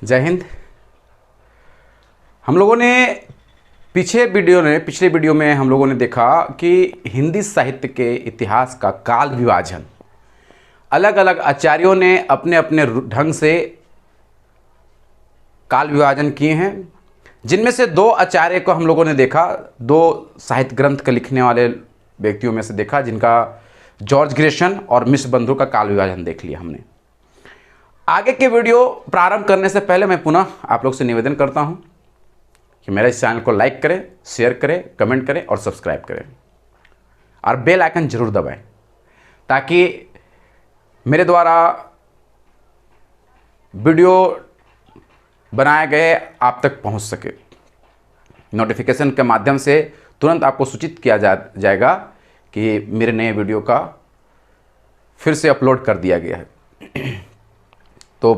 जय हिंद। हम लोगों ने पिछले वीडियो में हम लोगों ने देखा कि हिंदी साहित्य के इतिहास का काल विभाजन अलग अलग आचार्यों ने अपने अपने ढंग से काल विभाजन किए हैं, जिनमें से दो आचार्य को हम लोगों ने देखा, दो साहित्य ग्रंथ के लिखने वाले व्यक्तियों में से देखा, जिनका जॉर्ज ग्रेशन और मिश्र बंधु का काल विभाजन देख लिया हमने। आगे के वीडियो प्रारंभ करने से पहले मैं पुनः आप लोग से निवेदन करता हूं कि मेरे इस चैनल को लाइक करें, शेयर करें, कमेंट करें और सब्सक्राइब करें और बेल आइकन जरूर दबाएं ताकि मेरे द्वारा वीडियो बनाए गए आप तक पहुंच सके। नोटिफिकेशन के माध्यम से तुरंत आपको सूचित किया जाएगा कि मेरे नए वीडियो का फिर से अपलोड कर दिया गया है। तो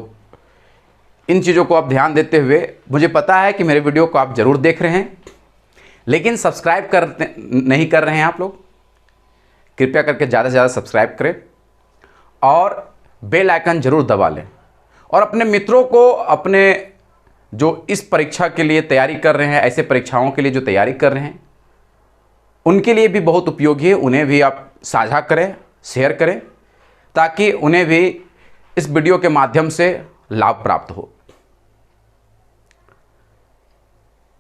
इन चीज़ों को आप ध्यान देते हुए, मुझे पता है कि मेरे वीडियो को आप ज़रूर देख रहे हैं लेकिन सब्सक्राइब नहीं कर रहे हैं आप लोग। कृपया करके ज़्यादा से ज़्यादा सब्सक्राइब करें और बेल आइकन ज़रूर दबा लें और अपने मित्रों को, अपने जो इस परीक्षा के लिए तैयारी कर रहे हैं, ऐसे परीक्षाओं के लिए जो तैयारी कर रहे हैं, उनके लिए भी बहुत उपयोगी है। उन्हें भी आप साझा करें, शेयर करें ताकि उन्हें भी इस वीडियो के माध्यम से लाभ प्राप्त हो।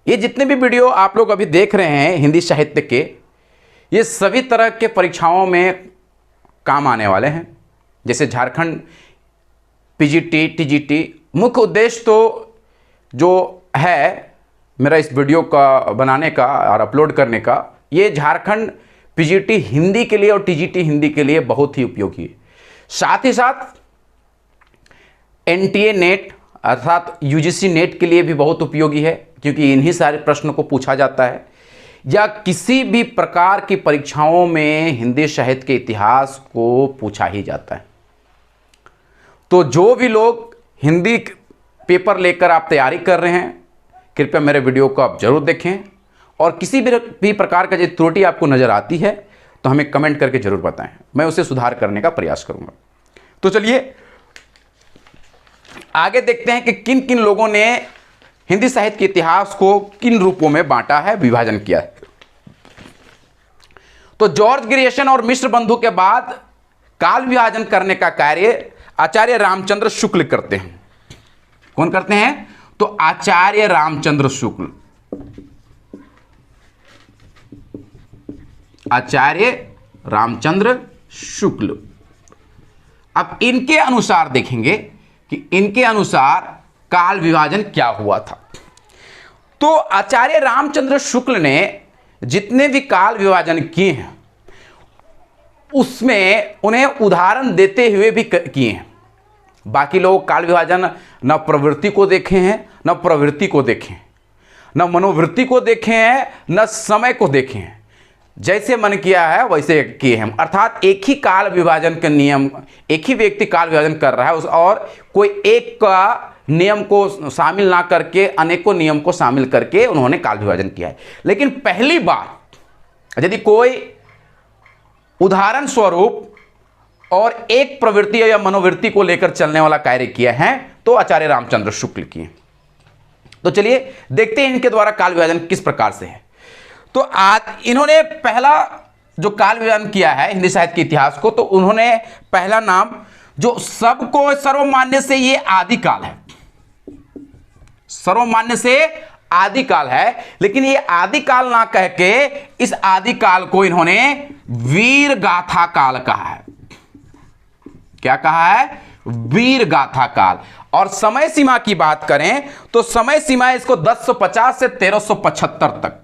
ये जितने भी वीडियो आप लोग अभी देख रहे हैं हिंदी साहित्य के, ये सभी तरह के परीक्षाओं में काम आने वाले हैं, जैसे झारखंड पीजीटी, टीजीटी। मुख्य उद्देश्य तो जो है मेरा इस वीडियो का बनाने का और अपलोड करने का, ये झारखंड पीजीटी हिंदी के लिए और टीजीटी हिंदी के लिए बहुत ही उपयोगी है। साथ ही साथ एनटीए नेट अर्थात यूजीसी नेट के लिए भी बहुत उपयोगी है, क्योंकि इन्हीं सारे प्रश्नों को पूछा जाता है। या किसी भी प्रकार की परीक्षाओं में हिंदी साहित्य के इतिहास को पूछा ही जाता है। तो जो भी लोग हिंदी पेपर लेकर आप तैयारी कर रहे हैं, कृपया मेरे वीडियो को आप जरूर देखें और किसी भी प्रकार का यदि त्रुटि आपको नज़र आती है तो हमें कमेंट करके जरूर बताएं, मैं उसे सुधार करने का प्रयास करूंगा। तो चलिए आगे देखते हैं कि किन किन लोगों ने हिंदी साहित्य के इतिहास को किन रूपों में बांटा है, विभाजन किया है। तो जॉर्ज ग्रेशन और मिश्र बंधु के बाद काल विभाजन करने का कार्य आचार्य रामचंद्र शुक्ल करते हैं। कौन करते हैं? तो आचार्य रामचंद्र शुक्ल। आचार्य रामचंद्र शुक्ल। अब इनके अनुसार देखेंगे कि इनके अनुसार काल विभाजन क्या हुआ था। तो आचार्य रामचंद्र शुक्ल ने जितने भी काल विभाजन किए हैं उसमें उन्हें उदाहरण देते हुए भी किए हैं। बाकी लोग काल विभाजन न प्रवृत्ति को देखे हैं, न प्रवृत्ति को देखे हैं, न मनोवृत्ति को देखे हैं, न समय को देखे हैं। जैसे मन किया है वैसे किए हैं। अर्थात एक ही काल विभाजन के नियम, एक ही व्यक्ति काल विभाजन कर रहा है और कोई एक का नियम को शामिल ना करके अनेकों नियम को शामिल करके उन्होंने काल विभाजन किया है। लेकिन पहली बार यदि कोई उदाहरण स्वरूप और एक प्रवृत्ति या मनोवृत्ति को लेकर चलने वाला कार्य किया है तो आचार्य रामचंद्र शुक्ल किए। तो चलिए देखते हैं इनके द्वारा काल विभाजन किस प्रकार से है। तो आज इन्होंने पहला जो काल विभाजन किया है हिंदी साहित्य के इतिहास को, तो उन्होंने पहला नाम जो सबको सर्वमान्य से ये आदिकाल है, सर्वमान्य से आदिकाल है, लेकिन ये आदिकाल ना कह के इस आदिकाल को इन्होंने वीर गाथा काल कहा है। क्या कहा है? वीर गाथा काल। और समय सीमा की बात करें तो समय सीमा इसको 1050 से 1375 तक,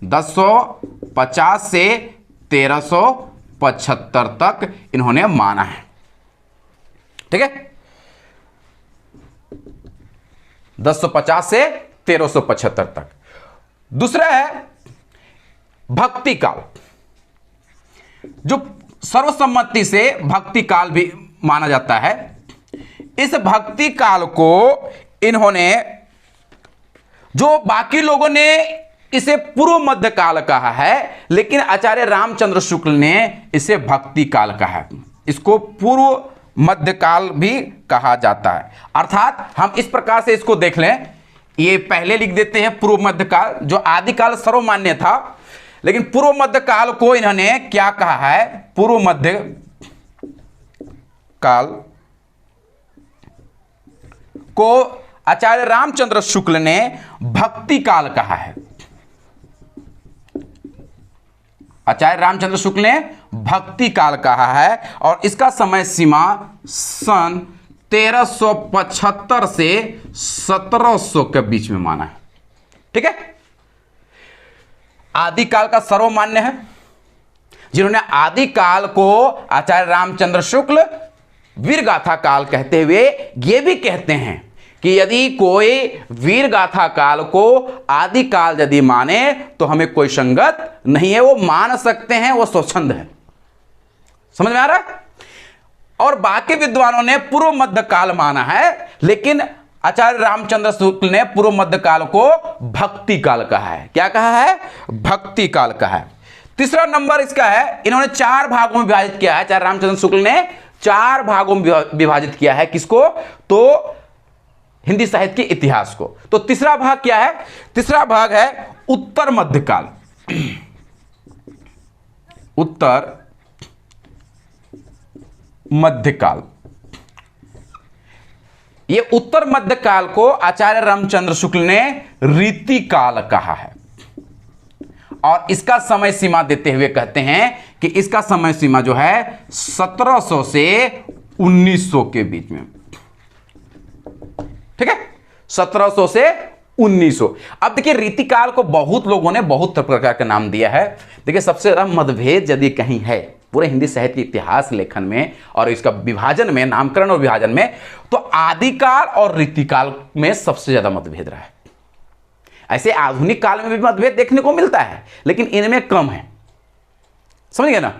1050 से 1375 तक इन्होंने माना है। ठीक है, 1050 से 1375 तक। दूसरा है भक्ति काल, जो सर्वसम्मति से भक्ति काल भी माना जाता है। इस भक्ति काल को इन्होंने, जो बाकी लोगों ने इसे पूर्व मध्य काल कहा है, लेकिन आचार्य रामचंद्र शुक्ल ने इसे भक्ति काल कहा है। इसको पूर्व मध्यकाल भी कहा जाता है। अर्थात हम इस प्रकार से इसको देख लें, ये पहले लिख देते हैं पूर्व मध्यकाल, जो आदिकाल सर्वमान्य था, लेकिन पूर्व मध्यकाल को इन्होंने क्या कहा है, पूर्व मध्य काल को आचार्य रामचंद्र शुक्ल ने भक्ति काल कहा है। आचार्य रामचंद्र शुक्ल ने भक्ति काल कहा है और इसका समय सीमा सन 1375 से 1700 के बीच में माना है। ठीक है, आदिकाल का सर्वमान्य है। जिन्होंने आदिकाल को आचार्य रामचंद्र शुक्ल वीरगाथा काल कहते हुए ये भी कहते हैं कि यदि कोई वीरगाथा काल को आदिकाल यदि माने तो हमें कोई संगत नहीं है, वो मान सकते हैं, वो स्वच्छंद है। समझ में आ रहा है? और बाकी विद्वानों ने पूर्व मध्य काल माना है, लेकिन आचार्य रामचंद्र शुक्ल ने पूर्व मध्य काल को भक्ति काल कहा है। क्या कहा है? भक्ति काल कहा है। तीसरा नंबर इसका है, इन्होंने 4 भागों में विभाजित किया है। आचार्य रामचंद्र शुक्ल ने 4 भागों में विभाजित किया है। किसको? तो हिंदी साहित्य के इतिहास को। तो तीसरा भाग क्या है? तीसरा भाग है उत्तर मध्यकाल। उत्तर मध्यकाल। ये उत्तर मध्यकाल को आचार्य रामचंद्र शुक्ल ने रीति काल कहा है और इसका समय सीमा देते हुए कहते हैं कि इसका समय सीमा जो है 1700 से 1900 के बीच में। ठीक है, 1700 से 1900। अब देखिए, रीतिकाल को बहुत लोगों ने बहुत प्रकार का नाम दिया है। देखिए, सबसे ज्यादा मतभेद यदि कहीं है पूरे हिंदी साहित्य इतिहास लेखन में और इसका विभाजन में, नामकरण और विभाजन में, तो आदिकाल और रीतिकाल में सबसे ज्यादा मतभेद रहा है। ऐसे आधुनिक काल में भी मतभेद देखने को मिलता है, लेकिन इनमें कम है। समझ गए ना?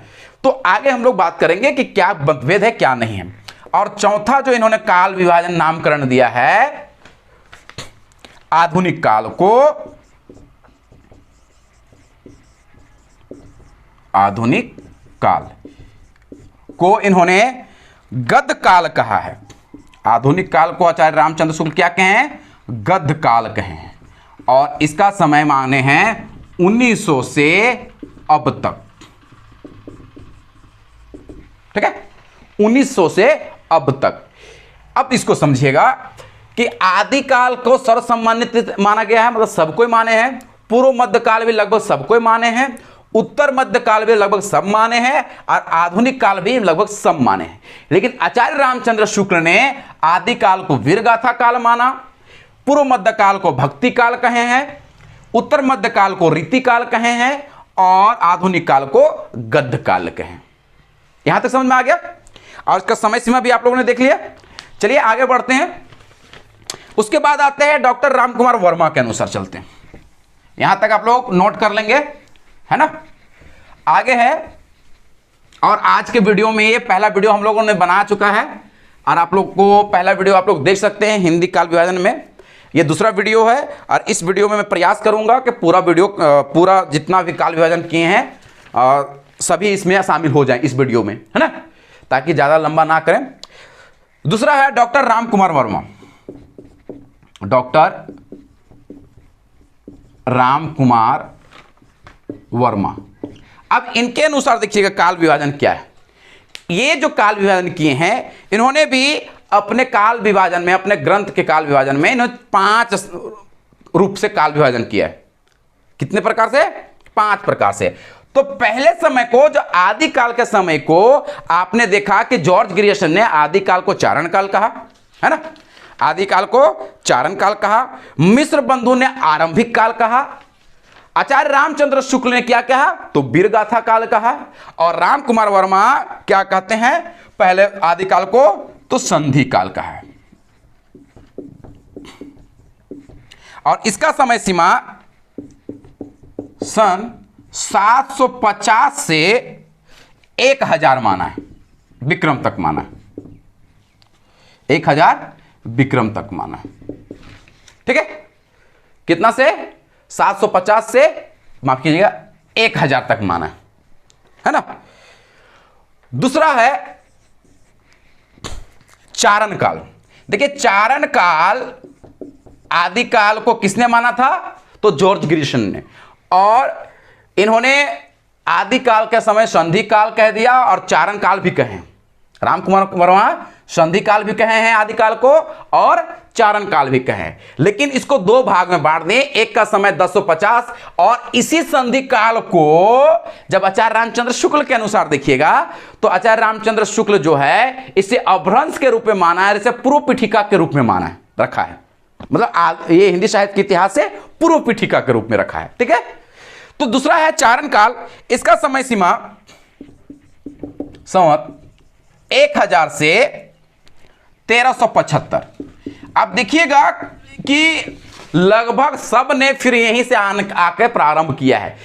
तो आगे हम लोग बात करेंगे कि क्या मतभेद है, क्या नहीं है। और चौथा जो इन्होंने काल विभाजन नामकरण दिया है, आधुनिक काल को आधुनिक काल को इन्होंने गद्य काल कहा है। आधुनिक काल को आचार्य रामचंद्र शुक्ल क्या कहें? गद्य काल कहें। और इसका समय माने हैं 1900 से अब तक। ठीक है, 1900 से अब तक। अब इसको समझिएगा कि आदिकाल को सर्वसम्मानित माना गया है, मतलब सबको माने हैं। पूर्व मध्य काल भी लगभग सबको माने हैं, उत्तर मध्य काल भी लगभग सब माने हैं और आधुनिक काल भी लगभग सब माने हैं। लेकिन आचार्य रामचंद्र शुक्ल ने आदिकाल को वीरगाथा काल माना, पूर्व मध्य काल को भक्ति काल कहे हैं, उत्तर मध्य काल को रीति काल कहे हैं और आधुनिक काल को गद्य काल कहे। यहां तक समझ में आ गया? और इसका समय सीमा भी आप लोगों ने देख लिया। चलिए आगे बढ़ते हैं। उसके बाद आते हैं डॉक्टर रामकुमार वर्मा के अनुसार चलते हैं। यहां तक आप लोग नोट कर लेंगे, है ना? आगे है, और आज के वीडियो में ये पहला वीडियो हम लोगों ने बना चुका है और आप लोग को पहला वीडियो आप लोग देख सकते हैं हिंदी काल विभाजन में। ये दूसरा वीडियो है और इस वीडियो में मैं प्रयास करूंगा कि पूरा जितना भी काल विभाजन किए हैं सभी इसमें शामिल हो जाएं इस वीडियो में, है ना, ताकि ज़्यादा लंबा ना करें। दूसरा है डॉक्टर रामकुमार वर्मा। डॉक्टर रामकुमार वर्मा। अब इनके अनुसार देखिएगा काल विभाजन क्या है। ये जो काल विभाजन किए हैं, इन्होंने भी अपने काल विभाजन में, अपने ग्रंथ के काल विभाजन में इन्होंने 5 रूप से काल विभाजन किया है। कितने प्रकार से? 5 प्रकार से। तो पहले समय को, जो आदिकाल के समय को, आपने देखा कि जॉर्ज ग्रियर्सन ने आदिकाल को चारण काल कहा, है ना? आदिकाल को चारण काल कहा। मिश्र बंधु ने आरंभिक काल कहा। आचार्य रामचंद्र शुक्ल ने क्या कहा? तो वीरगाथा काल कहा। और रामकुमार वर्मा क्या कहते हैं? पहले आदिकाल को तो संधि काल कहा है। और इसका समय सीमा सन 750 से 1000 माना है, विक्रम तक माना है। 1000 विक्रम तक माना है। ठीक है, कितना से? 750 से, माफ कीजिएगा, 1000 तक माना है ना? दूसरा है चारण काल। देखिए चारण काल आदिकाल को किसने माना था? तो जॉर्ज ग्रिशन ने। और इन्होंने आदिकाल के समय संधि काल कह दिया और चारण काल भी कहे। रामकुमार वर्मा संधि काल भी कहे हैं आदिकाल को और चारण काल भी कहे। लेकिन इसको दो भाग में बांट दें, एक का समय 1050 और इसी संधि काल को जब आचार्य रामचंद्र शुक्ल के अनुसार देखिएगा तो आचार्य रामचंद्र शुक्ल जो है इसे अभ्रंश के रूप में माना है, इसे पूर्व पीठिका के रूप में माना है, रखा है। मतलब ये हिंदी साहित्य के इतिहास से पूर्व पीठिका के रूप में रखा है। ठीक है। तो दूसरा है चारण काल। इसका समय सीमा संवत 1000 से 1375। अब देखिएगा कि लगभग सब ने फिर यहीं से आके प्रारंभ किया है।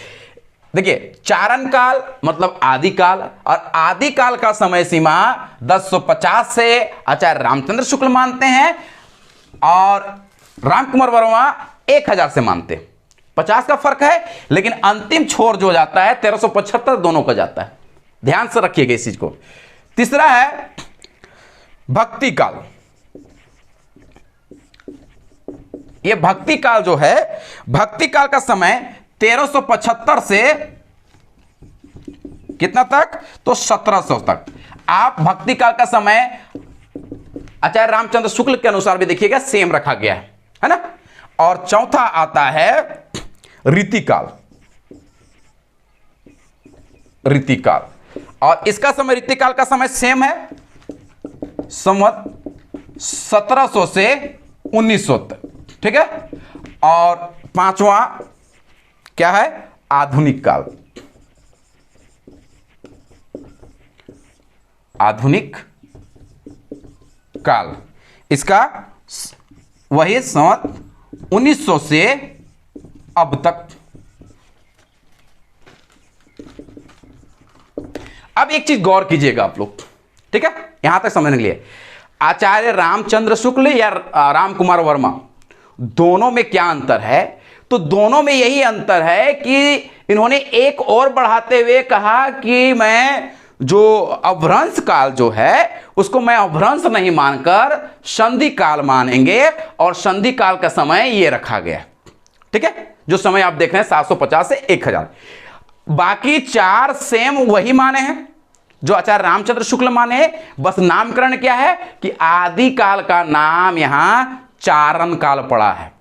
देखिए चारण काल मतलब आदिकाल, और आदिकाल का समय सीमा 1050 से आचार्य रामचंद्र शुक्ल मानते हैं और रामकुमार वर्मा 1000 से मानते हैं। 50 का फर्क है, लेकिन अंतिम छोर जो जाता है 1375 दोनों का जाता है। ध्यान से रखिएगा इस चीज को। तीसरा है भक्ति काल। यह भक्ति काल जो है, भक्ति काल का समय 1375 से कितना तक? तो 1700 तक। आप भक्ति काल का समय आचार्य रामचंद्र शुक्ल के अनुसार भी देखिएगा सेम रखा गया है ना। और चौथा आता है रीतिकाल। रीतिकाल, और इसका समय रीतिकाल का समय सेम है, संवत 1700 से 1900 तक। ठीक है। और पांचवा क्या है? आधुनिक काल। आधुनिक काल, इसका वही संवत 1900 से अब तक। अब एक चीज गौर कीजिएगा आप लोग, ठीक है, यहां तक समझने के लिए। आचार्य रामचंद्र शुक्ल या रामकुमार वर्मा, दोनों में क्या अंतर है? तो दोनों में यही अंतर है कि इन्होंने एक और बढ़ाते हुए कहा कि मैं जो अभ्रंश काल जो है उसको मैं अभ्रंश नहीं मानकर संधि काल मानेंगे, और संधि काल का समय ये रखा गया। ठीक है, जो समय आप देख रहे हैं 750 से 1000। बाकी चार सेम वही माने हैं जो आचार्य रामचंद्र शुक्ल माने हैं, बस नामकरण क्या है कि आदि काल का नाम यहां चारण काल पड़ा है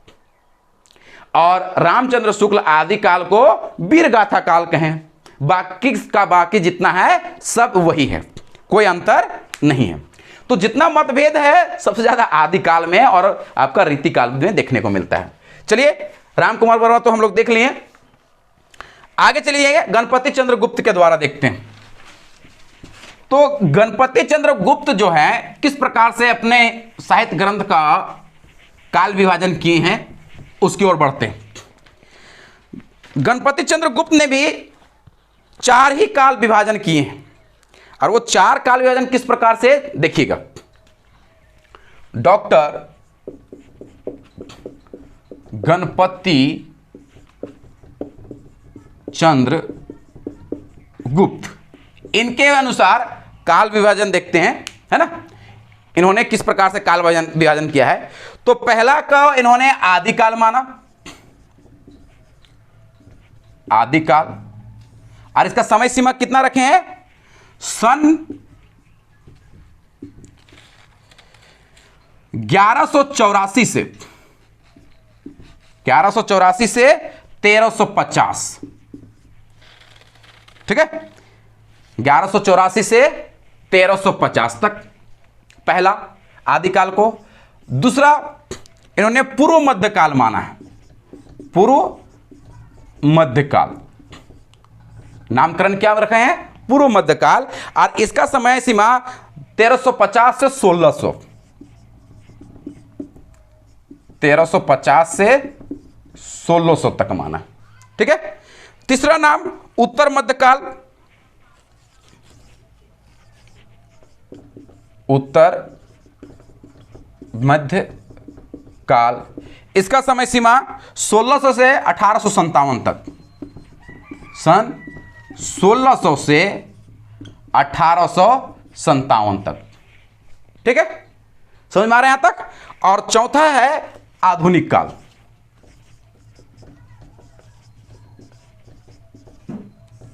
और रामचंद्र शुक्ल आदि काल को वीरगाथा काल कहें। बाकी का बाकी जितना है सब वही है, कोई अंतर नहीं है। तो जितना मतभेद है सबसे ज्यादा आदि काल में और आपका रीति काल में देखने को मिलता है। चलिए, रामकुमार वर्मा तो हम लोग देख लिए, आगे चलिए गणपति चंद्र गुप्त के द्वारा देखते हैं। तो गणपति चंद्र गुप्त जो है किस प्रकार से अपने साहित्य ग्रंथ का काल विभाजन किए हैं उसकी ओर बढ़ते हैं। गणपति चंद्र गुप्त ने भी 4 ही काल विभाजन किए हैं, और वो 4 काल विभाजन किस प्रकार से देखिएगा। डॉक्टर गणपति चंद्र गुप्त, इनके अनुसार काल विभाजन देखते हैं, है ना। इन्होंने किस प्रकार से काल विभाजन किया है। तो पहला का इन्होंने आदिकाल माना, आदिकाल, और इसका समय सीमा कितना रखे हैं? सन 1184 से 1350। ठीक है, 1184 से 1350 तक पहला आदिकाल को। दूसरा इन्होंने पूर्व मध्यकाल माना है, पूर्व मध्यकाल, नामकरण क्या रखे हैं? पूर्व मध्यकाल, और इसका समय सीमा 1350 से 1600, 1350 से 1600 तक माना। ठीक है। तीसरा नाम उत्तर मध्यकाल, उत्तर मध्य काल, इसका समय सीमा 1600 से 1857 तक, सन 1600 से 1857 तक। ठीक है, समझ में आ रहा है यहां तक। और चौथा है आधुनिक काल।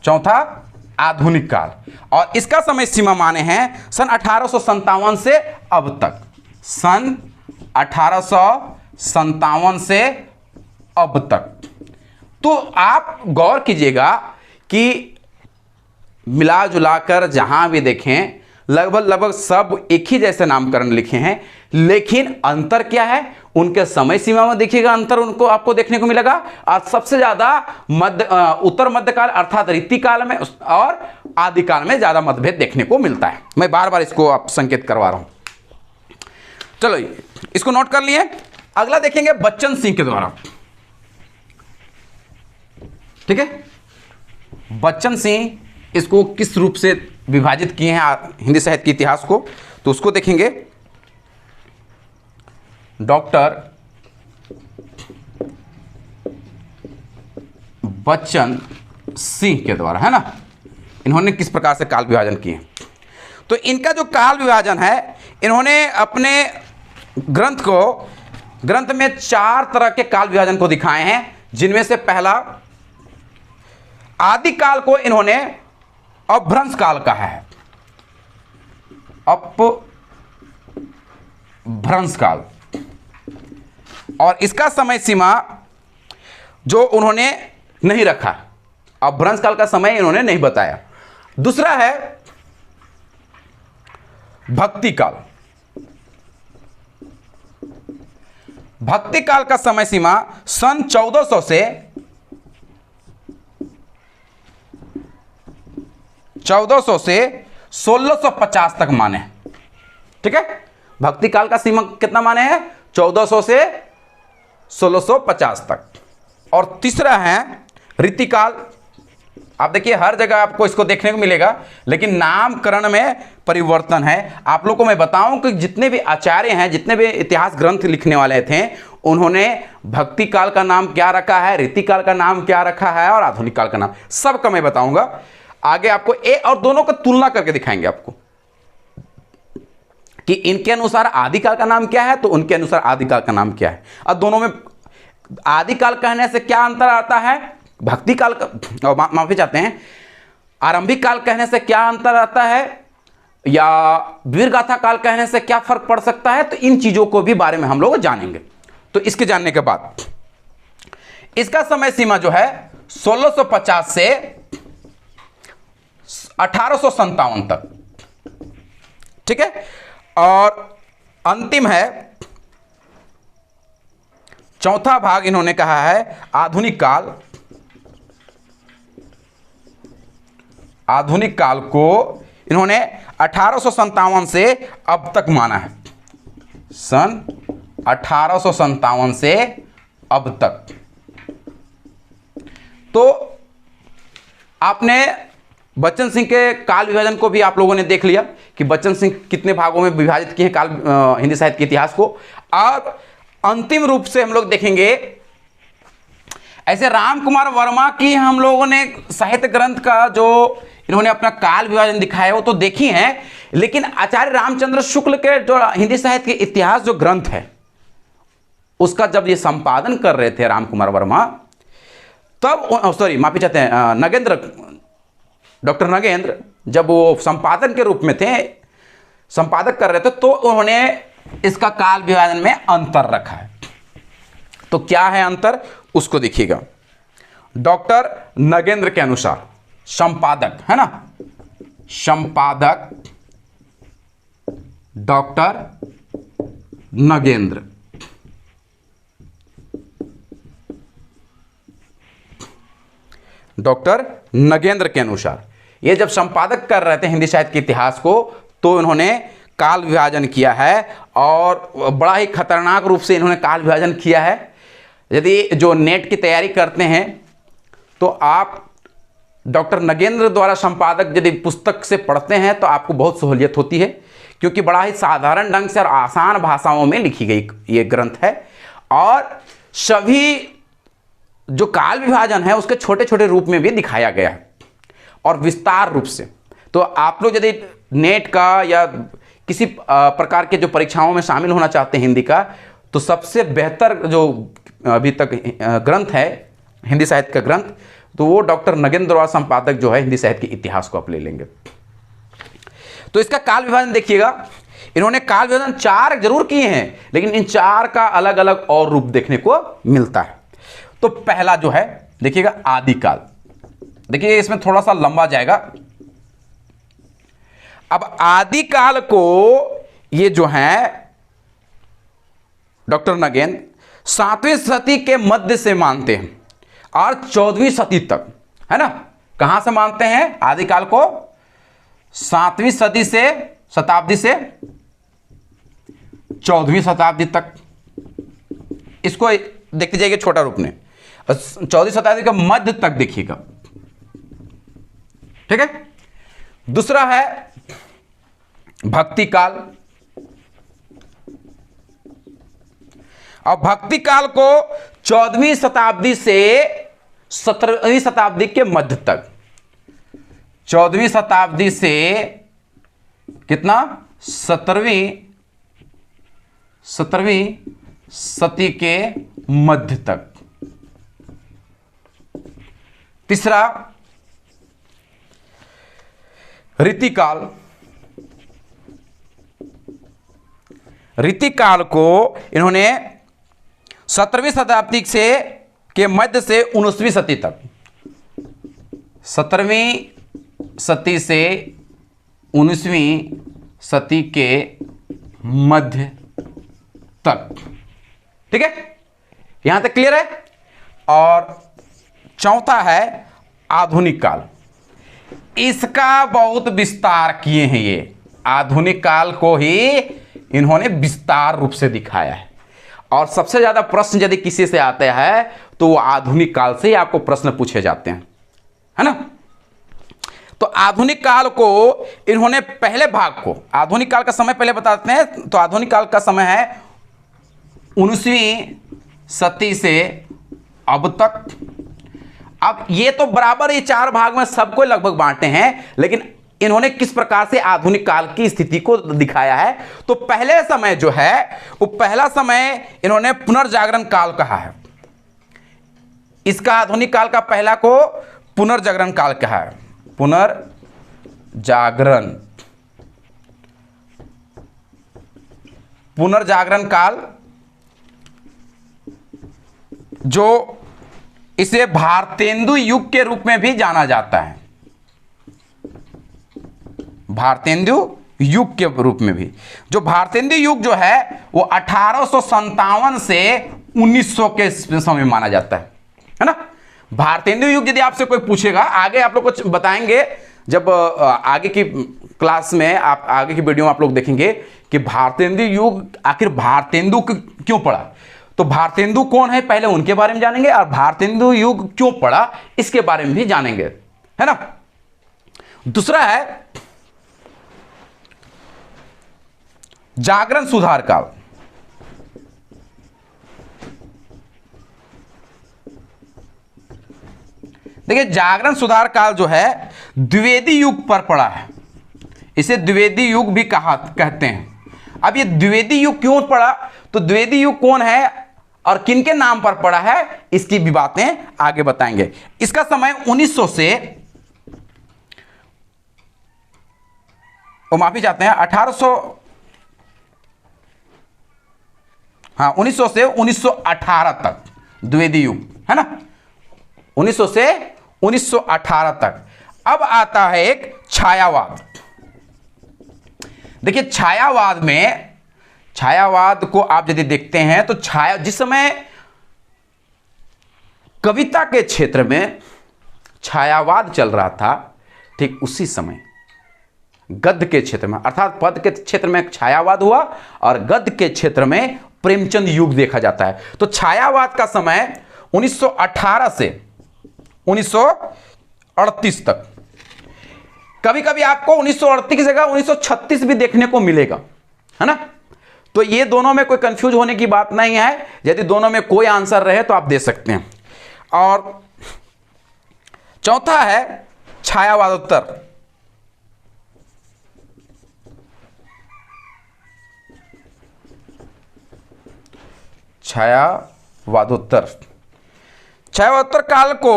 चौथा आधुनिक काल, और इसका समय सीमा माने हैं सन 1857 से अब तक। सन 1857 से अब तक। तो आप गौर कीजिएगा कि मिला जुलाकर जहां भी देखें लगभग सब एक ही जैसे नामकरण लिखे हैं, लेकिन अंतर क्या है, उनके समय सीमा में देखिएगा अंतर उनको आपको देखने को मिलेगा। और सबसे ज्यादा उत्तर मध्यकाल अर्थात रीतिकाल में और आदिकाल में ज्यादा मतभेद देखने को मिलता है। मैं बार बार इसको आप संकेत करवा रहा हूं। चलो इसको नोट कर लिए। अगला देखेंगे बच्चन सिंह के द्वारा। ठीक है, बच्चन सिंह इसको किस रूप से विभाजित किए हैं हिंदी साहित्य के इतिहास को, तो उसको देखेंगे। डॉक्टर बच्चन सिंह के द्वारा, है ना, इन्होंने किस प्रकार से काल विभाजन किए। तो इनका जो काल विभाजन है, इन्होंने अपने ग्रंथ में 4 तरह के काल विभाजन को दिखाए हैं, जिनमें से पहला आदिकाल को इन्होंने अपभ्रंश काल कहा है। अपभ्रंश काल, और इसका समय सीमा जो उन्होंने नहीं रखा, अपभ्रंश काल का समय इन्होंने नहीं बताया। दूसरा है भक्ति काल। भक्ति काल का समय सीमा सन 1400 से 1650 तक माने। ठीक है, भक्ति काल का सीमा कितना माने हैं, 1400 से 1650 तक। और तीसरा है रीतिकाल। आप देखिए हर जगह आपको इसको देखने को मिलेगा, लेकिन नामकरण में परिवर्तन है। आप लोगों को मैं बताऊं कि जितने भी आचार्य हैं, जितने भी इतिहास ग्रंथ लिखने वाले थे, उन्होंने भक्ति काल का नाम क्या रखा है, रीतिकाल का नाम क्या रखा है, और आधुनिक काल का नाम, सबका मैं बताऊंगा आगे आपको। और दोनों का तुलना करके दिखाएंगे आपको कि इनके अनुसार आदिकाल का नाम क्या है, तो उनके अनुसार आदिकाल का नाम क्या है। और दोनों में आदिकाल कहने से क्या अंतर आता है, भक्ति काल का, माफी चाहते हैं, आरंभिक काल कहने से क्या अंतर आता है, या वीर गाथा काल कहने से क्या फर्क पड़ सकता है। तो इन चीजों को भी बारे में हम लोग जानेंगे। तो इसके जानने के बाद इसका समय सीमा जो है 1650 से 1857 तक। ठीक है, और अंतिम है चौथा भाग, इन्होंने कहा है आधुनिक काल। आधुनिक काल को इन्होंने 1857 से अब तक माना है। सन 1857 से अब तक। तो आपने बच्चन सिंह के काल विभाजन को भी आप लोगों ने देख लिया कि बच्चन सिंह कितने भागों में विभाजित किए हैं काल हिंदी साहित्य के इतिहास को। और अंतिम रूप से हम लोग देखेंगे ऐसे राम कुमार वर्मा की हम लोगों ने साहित्य ग्रंथ का जो इन्होंने अपना काल विभाजन दिखाया वो तो देखी है, लेकिन आचार्य रामचंद्र शुक्ल के जो हिंदी साहित्य के इतिहास जो ग्रंथ है उसका जब ये संपादन कर रहे थे राम कुमार वर्मा, तब सॉरी माफी चाहते हैं नगेंद्र, डॉक्टर नगेंद्र, जब वो संपादन के रूप में थे, संपादक कर रहे थे, तो उन्होंने इसका काल विभाजन में अंतर रखा है। तो क्या है अंतर, उसको देखिएगा। डॉक्टर नगेंद्र के अनुसार, संपादक है ना, संपादक डॉक्टर नगेंद्र, डॉक्टर नगेंद्र के अनुसार ये जब संपादक कर रहे थे हिंदी साहित्य के इतिहास को, तो इन्होंने काल विभाजन किया है, और बड़ा ही खतरनाक रूप से इन्होंने काल विभाजन किया है। यदि जो नेट की तैयारी करते हैं तो आप डॉक्टर नगेंद्र द्वारा संपादक यदि पुस्तक से पढ़ते हैं तो आपको बहुत सहूलियत होती है, क्योंकि बड़ा ही साधारण ढंग से और आसान भाषाओं में लिखी गई ये ग्रंथ है। और सभी जो काल विभाजन है उसके छोटे छोटे रूप में भी दिखाया गया है और विस्तार रूप से। तो आप लोग यदि नेट का या किसी प्रकार के जो परीक्षाओं में शामिल होना चाहते हैं हिंदी का, तो सबसे बेहतर जो अभी तक ग्रंथ है हिंदी साहित्य का ग्रंथ, तो वो डॉक्टर नगेंद्र दरबार संपादक जो है हिंदी साहित्य के इतिहास को आप ले लेंगे। तो इसका काल विभाजन देखिएगा, इन्होंने काल विभाजन 4 जरूर किए हैं, लेकिन इन 4 का अलग अलग और रूप देखने को मिलता है। तो पहला जो है देखिएगा आदिकाल। देखिए इसमें थोड़ा सा लंबा जाएगा। अब आदिकाल को ये जो है डॉक्टर नगेंद्र 7वीं सदी के मध्य से मानते हैं और 14वीं सदी तक, है ना, कहां से मानते हैं आदिकाल को? 7वीं सदी से शताब्दी से 14वीं शताब्दी तक। इसको देखते जाइए छोटा रूप में, 14वीं शताब्दी के मध्य तक देखिएगा, ठीक है। दूसरा है भक्ति काल। और भक्ति काल को 14वीं शताब्दी से 17वीं शताब्दी के मध्य तक, 14वीं शताब्दी से कितना 17वीं सदी के मध्य तक। तीसरा रीतिकाल। रीतिकाल को इन्होंने 17वीं शताब्दी से के मध्य से 19वीं सदी तक, 17वीं सदी से 19वीं सदी के मध्य तक, ठीक है, यहां तक क्लियर है। और चौथा है आधुनिक काल। इसका बहुत विस्तार किए हैं ये, आधुनिक काल को ही इन्होंने विस्तार रूप से दिखाया है। और सबसे ज्यादा प्रश्न यदि किसी से आते हैं तो वो आधुनिक काल से ही आपको प्रश्न पूछे जाते हैं, है ना। तो आधुनिक काल को इन्होंने पहले भाग को, आधुनिक काल का समय पहले बताते हैं। तो आधुनिक काल का समय है 19वीं सदी से अब तक। अब ये तो बराबर ये 4 भाग में सबको लगभग बांटे हैं, लेकिन इन्होंने किस प्रकार से आधुनिक काल की स्थिति को दिखाया है। तो पहले समय जो है वो पहला समय इन्होंने पुनर्जागरण काल कहा है। इसका आधुनिक काल का पहला को पुनर्जागरण काल कहा है। पुनर्जागरण काल, जो इसे भारतेंदु युग के रूप में भी जाना जाता है। भारतेंदु युग के रूप में भी, जो भारतेंदु युग जो है वो 1857 से 1900 के समय माना जाता है ना। भारतेंदु युग यदि आपसे कोई पूछेगा, आगे आप लोग कुछ बताएंगे जब आगे की क्लास में, आप आगे की वीडियो में आप लोग देखेंगे कि भारतेंदु युग आखिर भारतेंदु क्यों पड़ा। तो भारतेंदु कौन है पहले उनके बारे में जानेंगे, और भारतेंदु युग क्यों पड़ा इसके बारे में भी जानेंगे, है ना। दूसरा है जागरण सुधार काल। देखिए जागरण सुधार काल जो है द्विवेदी युग पर पड़ा है, इसे द्विवेदी युग भी कहते हैं। अब ये द्विवेदी युग क्यों पड़ा, तो द्विवेदी युग कौन है और किनके नाम पर पड़ा है, इसकी भी बातें आगे बताएंगे। इसका समय 1900 से, माफी चाहते हैं 1900 से 1918 तक द्विवेदी युग, है ना, 1900 से 1918 तक। अब आता है एक छायावाद। देखिए छायावाद को आप यदि देखते हैं तो जिस समय कविता के क्षेत्र में छायावाद चल रहा था, ठीक उसी समय गद्य के क्षेत्र में, अर्थात पद के क्षेत्र में छायावाद हुआ और गद्य के क्षेत्र में प्रेमचंद युग देखा जाता है। तो छायावाद का समय 1918 से 1938 तक, कभी कभी आपको 1938 की जगह 1936 भी देखने को मिलेगा, है ना। तो ये दोनों में कोई कंफ्यूज होने की बात नहीं है, यदि दोनों में कोई आंसर रहे तो आप दे सकते हैं। और चौथा है छायावादोत्तर। छायावादोत्तर काल को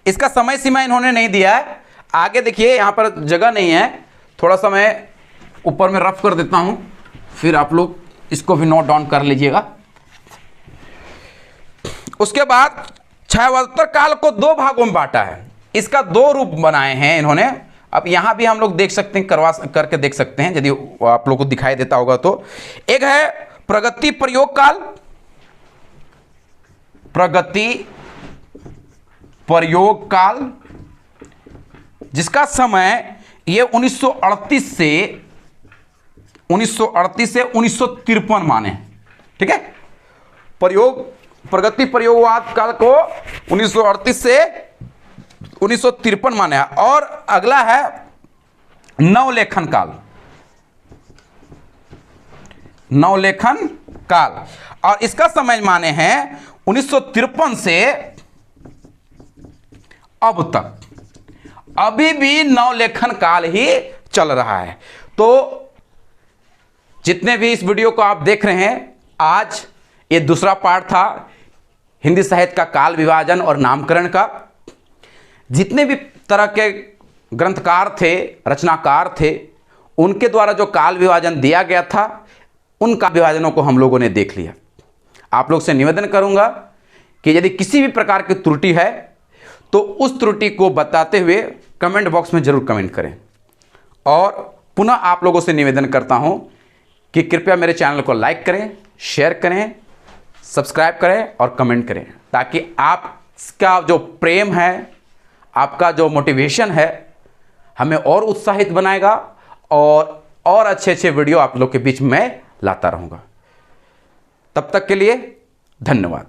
इसका समय सीमा इन्होंने नहीं दिया है। आगे देखिए, यहां पर जगह नहीं है, थोड़ा सा मैं ऊपर में रफ कर देता हूं, फिर आप लोग इसको भी नोट डाउन कर लीजिएगा। उसके बाद छायावादोत्तर काल को दो भागों में बांटा है, इसका दो रूप बनाए हैं इन्होंने। अब यहां भी हम लोग देख सकते हैं, करके देख सकते हैं, यदि आप लोग को दिखाई देता होगा तो। एक है प्रगति प्रयोग काल, प्रगति प्रयोग काल, जिसका समय ये 1938 से 1953 माने, ठीक है। प्रगति प्रयोगवाद काल को 1938 से 1953 माने है। और अगला है नवलेखन काल, नवलेखन काल, और इसका समय माने हैं 1953 से अब तक। अभी भी नवलेखन काल ही चल रहा है। तो जितने भी इस वीडियो को आप देख रहे हैं, आज ये दूसरा पार्ट था हिंदी साहित्य का काल विभाजन और नामकरण का। जितने भी तरह के ग्रंथकार थे, रचनाकार थे, उनके द्वारा जो काल विभाजन दिया गया था, उन काल विभाजनों को हम लोगों ने देख लिया। आप लोग से निवेदन करूंगा कि यदि किसी भी प्रकार की त्रुटि है तो उस त्रुटि को बताते हुए कमेंट बॉक्स में जरूर कमेंट करें। और पुनः आप लोगों से निवेदन करता हूं कि कृपया मेरे चैनल को लाइक करें, शेयर करें, सब्सक्राइब करें और कमेंट करें, ताकि आपका जो प्रेम है, आपका जो मोटिवेशन है, हमें और उत्साहित बनाएगा और अच्छे अच्छे वीडियो आप लोग के बीच में लाता रहूँगा। तब तक के लिए धन्यवाद।